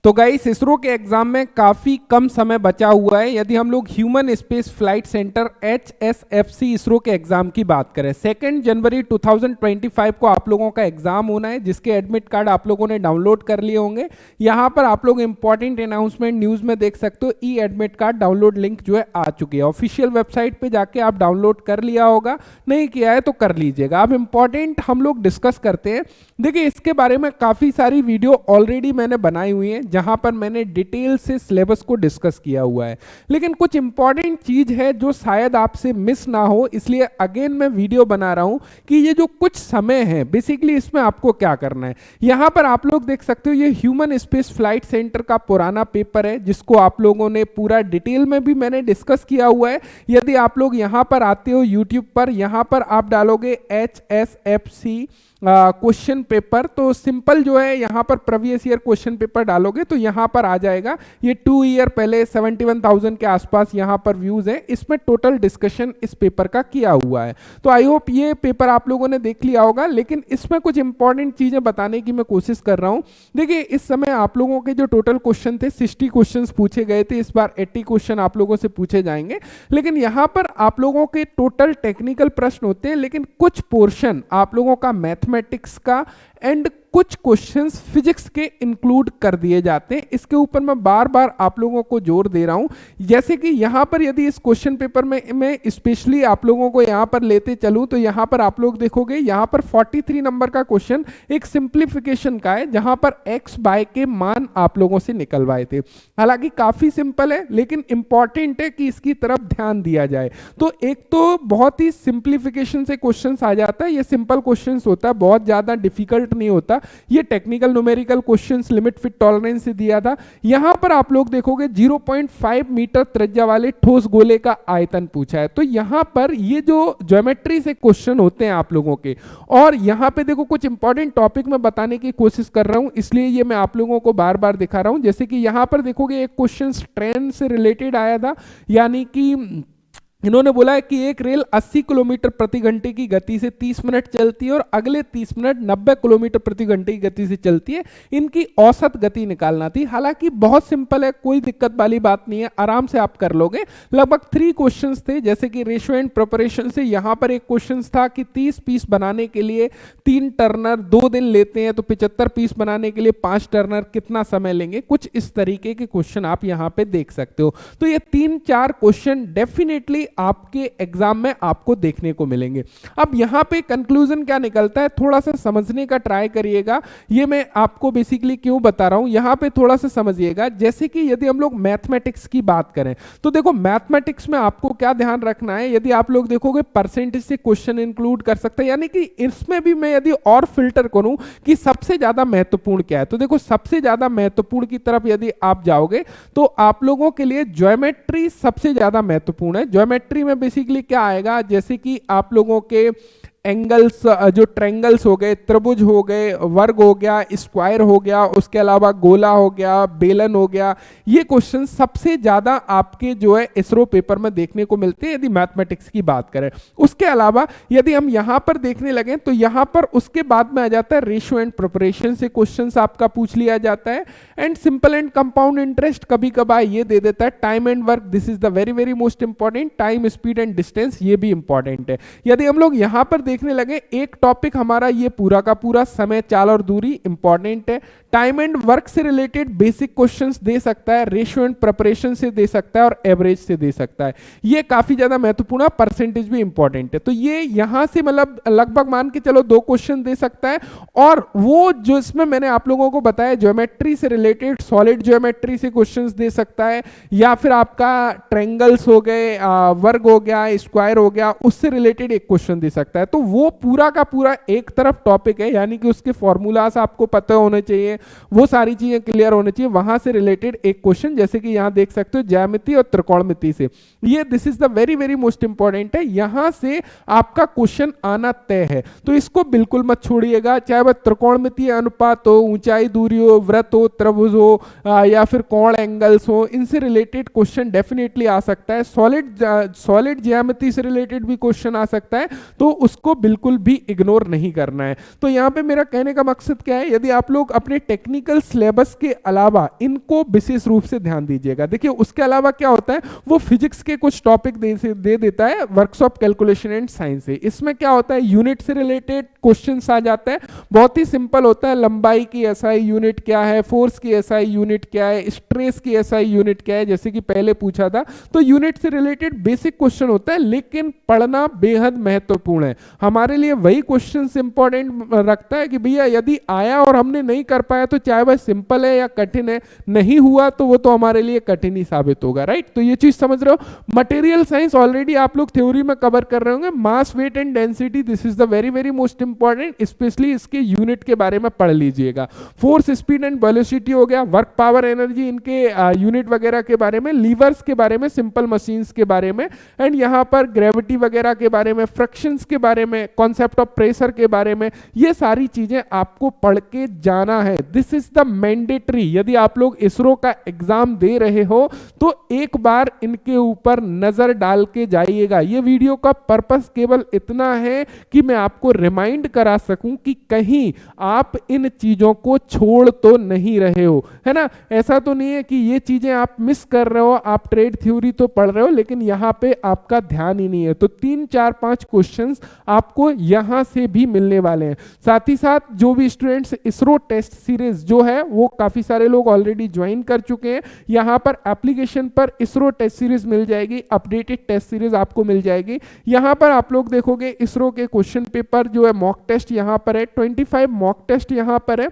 तो गाइस इसरो के एग्जाम में काफी कम समय बचा हुआ है। यदि हम लोग human space flight centre HSFC ISRO के एग्जाम की बात करें, 2 जनवरी 2025 को आप लोगों का एग्जाम होना है, जिसके एडमिट कार्ड आप लोगों ने डाउनलोड कर लिए होंगे। यहाँ पर आप लोग इंपॉर्टेंट अनाउंसमेंट न्यूज में देख सकते हो, ई एडमिट कार्ड डाउनलोड लिंक जो है आ चुकी है। ऑफिशियल वेबसाइट पे जाके आप डाउनलोड कर लिया होगा, नहीं किया है तो कर लीजिएगा। अब इंपॉर्टेंट हम लोग डिस्कस करते हैं। देखिए इसके बारे में काफी सारी वीडियो ऑलरेडी मैंने बनाई हुई है, जहां पर मैंने डिटेल से सिलेबस को डिस्कस किया हुआ है, लेकिन कुछ इंपॉर्टेंट चीज है जो शायद आपसे मिस ना हो, इसलिए अगेन मैं वीडियो बना रहा हूं कि ये जो कुछ समय है बेसिकली इसमें आपको क्या करना है। यहां पर आप लोग देख सकते हो ये ह्यूमन स्पेस फ्लाइट सेंटर का पुराना पेपर है, जिसको आप लोगों ने पूरा डिटेल में भी मैंने डिस्कस किया हुआ है। यदि आप लोग यहां पर आते हो यूट्यूब पर, यहां पर आप डालोगे HSFC क्वेश्चन पेपर, तो सिंपल जो है यहाँ पर प्रीवियस ईयर क्वेश्चन पेपर डालोगे तो यहाँ पर आ जाएगा। ये 2 ईयर पहले 71,000 के आसपास यहाँ पर व्यूज है, इसमें टोटल डिस्कशन इस पेपर का किया हुआ है। तो आई होप ये पेपर आप लोगों ने देख लिया होगा, लेकिन इसमें कुछ इंपॉर्टेंट चीजें बताने की मैं कोशिश कर रहा हूँ। देखिए इस समय आप लोगों के जो टोटल क्वेश्चन थे 60 क्वेश्चन पूछे गए थे, इस बार 80 क्वेश्चन आप लोगों से पूछे जाएंगे। लेकिन यहाँ पर आप लोगों के टोटल टेक्निकल प्रश्न होते हैं, लेकिन कुछ पोर्शन आप लोगों का मैथमेटिक्स का एंड कुछ क्वेश्चंस फिजिक्स के इंक्लूड कर दिए जाते हैं। इसके ऊपर मैं बार बार आप लोगों को जोर दे रहा हूं। जैसे कि यहां पर यदि इस क्वेश्चन पेपर में मैं स्पेशली आप लोगों को यहां पर लेते चलूं, तो यहां पर आप लोग देखोगे यहां पर 43 नंबर का क्वेश्चन एक सिंप्लीफिकेशन का है, जहां पर x बाय के मान आप लोगों से निकलवाए थे। हालांकि काफी सिंपल है, लेकिन इंपॉर्टेंट है कि इसकी तरफ ध्यान दिया जाए। तो एक तो बहुत ही सिंप्लीफिकेशन से क्वेश्चन आ जाता है, ये सिंपल क्वेश्चन होता है, बहुत ज्यादा डिफिकल्ट नहीं होता। ये technical numerical questions limit fit tolerance से दिया था। यहां पर आप लोग देखोगे 0.5 मीटर त्रिज्या वाले ठोस गोले का आयतन पूछा है। तो यहां पर ये जो ज्योमेट्री से क्वेश्चन होते हैं आप लोगों के, और यहां पे देखो कुछ इंपॉर्टेंट टॉपिक मैं बताने की कोशिश कर रहा हूं, इसलिए ये मैं आप लोगों को बार बार दिखा रहा हूं। जैसे कि यहां पर देखोगे एक क्वेश्चन ट्रेन से रिलेटेड आया था, यानी कि इन्होंने बोला है कि एक रेल 80 किलोमीटर प्रति घंटे की गति से 30 मिनट चलती है और अगले 30 मिनट 90 किलोमीटर प्रति घंटे की गति से चलती है। इनकी औसत गति निकालना थी। हालांकि बहुत सिंपल है, कोई दिक्कत वाली बात नहीं है, आराम से आप कर लोगे। लगभग 3 क्वेश्चंस थे, जैसे कि रेशियो एंड प्रिपरेशन से यहाँ पर एक क्वेश्चन था कि 30 पीस बनाने के लिए 3 टर्नर 2 दिन लेते हैं, तो 75 पीस बनाने के लिए 5 टर्नर कितना समय लेंगे। कुछ इस तरीके के क्वेश्चन आप यहाँ पे देख सकते हो। तो ये 3-4 क्वेश्चन डेफिनेटली आपके एग्जाम में आपको देखने को मिलेंगे। अब यहां पे कंक्लूजन क्या निकलता है, थोड़ा सा समझने का ट्राई करिएगा। ये मैं आपको बेसिकली क्यों बता रहा हूं, यहां पे थोड़ा सा समझिएगा। जैसे कि यदि हम लोग मैथमेटिक्स की बात करें, तो देखो मैथमेटिक्स में आपको क्या ध्यान रखना है। यदि आप लोग देखोगे परसेंटेज से क्वेश्चन इंक्लूड कर सकते हैं, यानी कि इसमें भी मैं यदि और फिल्टर करूं कि सबसे ज्यादा महत्वपूर्ण क्या है, तो देखो सबसे ज्यादा महत्वपूर्ण की तरफ यदि आप जाओगे तो आप लोगों के लिए ज्योमेट्री सबसे ज्यादा महत्वपूर्ण है। ज्योमेट्री में बेसिकली क्या आएगा, जैसे कि आप लोगों के एंगल्स, जो ट्रेंगल्स हो गए, त्रिभुज हो गए, वर्ग हो गया, स्क्वायर हो गया, उसके अलावा गोला हो गया, बेलन हो गया, ये क्वेश्चन सबसे ज्यादा आपके जो है इसरो पेपर में देखने को मिलते हैं यदि मैथमेटिक्स की बात करें। उसके अलावा यदि हम यहां पर देखने लगे तो यहां पर उसके बाद में आ जाता है रेशियो एंड प्रिपरेशन से क्वेश्चंस आपका पूछ लिया जाता है, and simple and compound interest कभी कभार ये दे देता है। Time and work, this is the very very most important. Time, speed and distance, ये भी इंपॉर्टेंट है। यदि हम लोग यहां पर देखने लगे, एक टॉपिक हमारा ये पूरा का पूरा समय, चाल और दूरी इंपॉर्टेंट है। टाइम एंड वर्क से रिलेटेड बेसिक क्वेश्चंस दे सकता है, रेशियो एंड प्रिपरेशन से दे सकता है और एवरेज से दे सकता है। ये काफी ज्यादा महत्वपूर्ण है। परसेंटेज भी इंपॉर्टेंट है। तो ये यहां से मतलब लगभग मान के चलो 2 क्वेश्चन दे सकता है। और वो जो इसमें मैंने आप लोगों को बताया ज्योमेट्री से रिलेटेड, सॉलिड ज्योमेट्री से क्वेश्चंस दे सकता है, या फिर आपका ट्रेंगल्स हो गए, वर्ग हो गया, स्क्वायर हो गया, उससे रिलेटेड एक क्वेश्चन दे सकता है। तो वो पूरा का पूरा एक तरफ टॉपिक है, यानी कि उसके फॉर्मूलास आपको पता होने चाहिए, वो सारी चीजें क्लियर होनी चाहिए। वहां से रिलेटेड एक क्वेश्चन, जैसे कि यहां देख सकते हो ज्यामिति और त्रिकोणमिति से, ये this is the very very most important है। यहां से आपका क्वेश्चन आना तय है, तो इसको बिल्कुल मत छोड़िएगा। चाहे वह त्रिकोणमितीय अनुपात हो, ऊंचाई दूरी हो, वृत्त हो, त्रिभुज हो, या फिर कोण एंगल्स हो, इनसे रिलेटेड क्वेश्चन डेफिनेटली आ सकता है। सॉलिड ज्यामिति से रिलेटेड भी क्वेश्चन आ सकता है, तो उसको को बिल्कुल भी इग्नोर नहीं करना है। तो यहाँ पे मेरा कहने का मकसद क्या है, यदि आप लोग अपने टेक्निकल सिलेबस के अलावा इनको विशेष रूप से ध्यान दीजिएगा। देखिए उसके अलावा क्या होता है, वो फिजिक्स के कुछ टॉपिक दे देता है वर्कशॉप कैलकुलेशन एंड साइंस से। इसमें क्या होता है, यूनिट से रिलेटेड क्वेश्चंस आ जाता है, बहुत ही सिंपल होता है। लंबाई की एसआई यूनिट क्या है, फोर्स की एसआई यूनिट क्या है, स्ट्रेस की एसआई यूनिट क्या है, जैसे कि पहले पूछा था। तो यूनिट से रिलेटेड बेसिक क्वेश्चन होता है, लेकिन पढ़ना बेहद महत्वपूर्ण है। हमारे लिए वही क्वेश्चन इंपॉर्टेंट रखता है कि भैया यदि आया और हमने नहीं कर पाया तो चाहे वह सिंपल है या कठिन है, नहीं हुआ तो वो तो हमारे लिए कठिन ही साबित होगा, राइट। तो ये चीज समझ रहे हो। मटेरियल साइंस ऑलरेडी आप लोग थ्योरी में कवर कर रहे होंगे। Mass, weight and density, this is the very very most important, specially इसके यूनिट के बारे में पढ़ लीजिएगा। फोर्स, स्पीड एंड वेलोसिटी हो गया, वर्क, पावर, एनर्जी, इनके यूनिट वगैरह के बारे में, लीवर्स के बारे में, सिंपल मशीन्स के बारे में, एंड यहाँ पर ग्रेविटी वगैरह के बारे में, फ्रिक्शंस के बारे में, कॉन्सेप्ट ऑफ प्रेशर के बारे में, ये सारी चीजें आपको पढ़ के जाना है। This is the mandatory. यदि आप लोग इसरो का एग्जाम दे रहे हो तो एक बार इनके ऊपर नजर डाल के जाइएगा। ये वीडियो का पर्पस केवल इतना है कि मैं आपको रिमाइंड करा सकूं कि कहीं आप इन चीजों को छोड़ तो नहीं रहे हो, है ना। ऐसा तो नहीं है कि ये चीजें आप मिस कर रहे हो, आप ट्रेड थ्योरी तो पढ़ रहे हो लेकिन यहां पे आपका ध्यान ही नहीं है। तो 3, 4, 5 क्वेश्चंस आपको यहां से भी मिलने वाले हैं। साथ ही साथ जो भी स्टूडेंट्स इसरो टेस्ट सीरीज जो है वो काफी सारे लोग ऑलरेडी ज्वाइन कर चुके हैं। यहां पर एप्लीकेशन पर इसरो टेस्ट सीरीज मिल जाएगी, अपडेटेड टेस्ट सीरीज आपको मिल जाएगी। यहां पर आप लोग देखोगे इसरो के क्वेश्चन पेपर जो है, मॉक टेस्ट यहां पर है, 25 मॉक टेस्ट यहां पर है।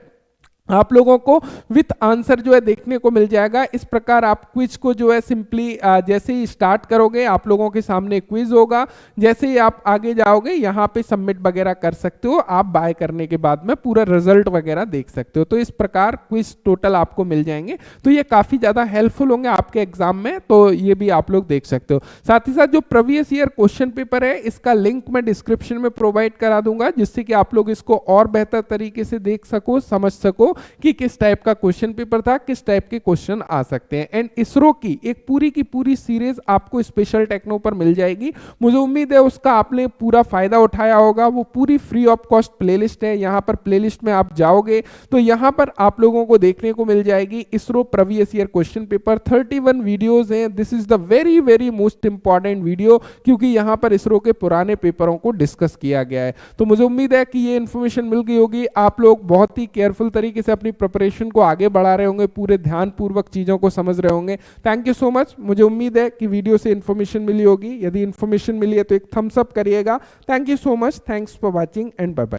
आप लोगों को विथ आंसर जो है देखने को मिल जाएगा। इस प्रकार आप क्विज को जो है सिंपली जैसे ही स्टार्ट करोगे आप लोगों के सामने क्विज होगा, जैसे ही आप आगे जाओगे यहाँ पे सबमिट वगैरह कर सकते हो। आप बाय करने के बाद में पूरा रिजल्ट वगैरह देख सकते हो। तो इस प्रकार क्विज टोटल आपको मिल जाएंगे, तो ये काफ़ी ज़्यादा हेल्पफुल होंगे आपके एग्जाम में, तो ये भी आप लोग देख सकते हो। साथ ही साथ जो प्रीवियस ईयर क्वेश्चन पेपर है इसका लिंक मैं डिस्क्रिप्शन में प्रोवाइड करा दूंगा, जिससे कि आप लोग इसको और बेहतर तरीके से देख सको, समझ सको कि किस टाइप का क्वेश्चन पेपर था, किस टाइप के क्वेश्चन आ सकते हैं। एंड इसरो की एक पूरी की पूरी सीरीज आपको स्पेशल टेक्नो पर मिल जाएगी। मुझे उम्मीद है उसका आपने पूरा फायदा उठाया होगा। वो पूरी फ्री ऑफ कॉस्ट प्लेलिस्ट है, यहाँ पर प्लेलिस्ट में आप जाओगे तो यहाँ पर आप लोगों को देखने को मिल जाएगी ISRO previous year question paper. 31 videos हैं। This is the very very most important video, क्योंकि यहाँ पर इसरो के पुराने पेपरों को डिस्कस किया गया है। तो मुझे उम्मीद है कि ये इन्फॉर्मेशन मिल गई होगी। आप लोग बहुत ही केयरफुल तरीके से अपनी प्रिपरेशन को आगे बढ़ा रहे होंगे, पूरे ध्यान पूर्वक चीजों को समझ रहे होंगे। Thank you so much. मुझे उम्मीद है कि वीडियो से इन्फॉर्मेशन मिली होगी। यदि इन्फॉर्मेशन मिली है तो एक थम्स अप करिएगा। Thank you so much. Thanks for watching and bye bye.